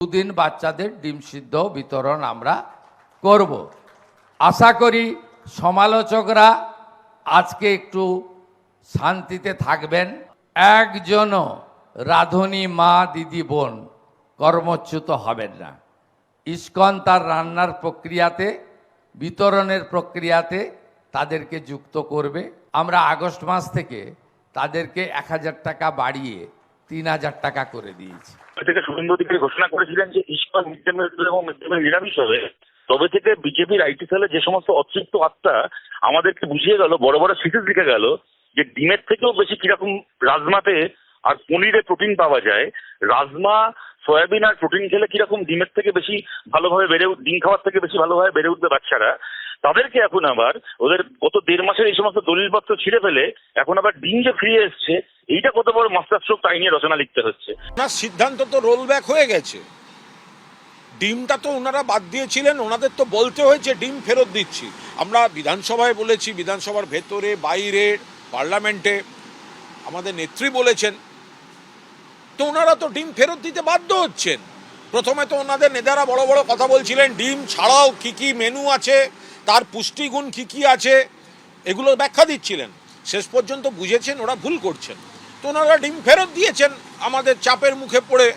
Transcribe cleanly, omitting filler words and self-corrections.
দুদিন বাচ্চাদের ডিম সিদ্ধ বিতরণ আমরা করব। আশা করি সমালোচকরা আজকে একটু শান্তিতে থাকবেন। একজনও রাঁধুনি মা দিদি বোন কর্মচ্যুত হবেন না। ইসকন তার রান্নার প্রক্রিয়াতে, বিতরণের প্রক্রিয়াতে তাদেরকে যুক্ত করবে। আমরা আগস্ট মাস থেকে তাদেরকে 1000 টাকা বাড়িয়ে 3000 টাকা করে দিয়েছি। থেকে শুভেন্দু অধিকারী ঘোষণা করেছিলেন যে ইসকন মিড ডে মিল এবং মিড ডে মিল নিরামিষ হবে, তবে থেকে বিজেপির আইটি সেলে যে সমস্ত অতৃপ্ত আত্মা আমাদেরকে বুঝিয়ে গেল, বড় বড় থিসিস লিখে গেল যে ডিমের থেকেও বেশি কিরকম রাজমাতে আর পনিরে প্রোটিন পাওয়া যায়। রাজমা, সয়াবিন আর প্রোটিন খেলে কিরকম ডিমের থেকে বেশি ভালোভাবে ডিম খাওয়ার থেকে বেশি ভালোভাবে বেড়ে উঠবে বাচ্চারা। তাদেরকে এখন আবার ওদের গত 1.5 মাসের এই সমস্ত দলিলপত্র ছিঁড়ে ফেলে এখন আবার ডিম যে ফিরে এসছে, এইটা কত বড় মাস্টার স্ট্রোক তাই নিয়ে রচনা লিখতে হচ্ছে। না, সিদ্ধান্ত তো রোল ব্যাক হয়ে গেছে। ডিমটা তো ওনারা বাদ দিয়েছিলেন, ওনাদের তো বলতে হয়েছে ডিম ফেরত দিচ্ছি। আমরা বিধানসভায় বলেছি, বিধানসভার ভেতরে বাইরে পার্লামেন্টে আমাদের নেত্রী বলেছেন, তো ওনারা তো ডিম ফেরত দিতে বাধ্য হচ্ছেন। প্রথমে তো ওনাদের নেতারা বড় বড় কথা বলছিলেন, ডিম ছাড়াও কি কি মেনু আছে, তার পুষ্টিগুণ কি কি আছে, এগুলো ব্যাখ্যা দিচ্ছিলেন। শেষ পর্যন্ত বুঝেছেন ওরা ভুল করছেন, তো ওনারা ডিম ফেরত দিয়েছেন আমাদের চাপের মুখে পড়ে।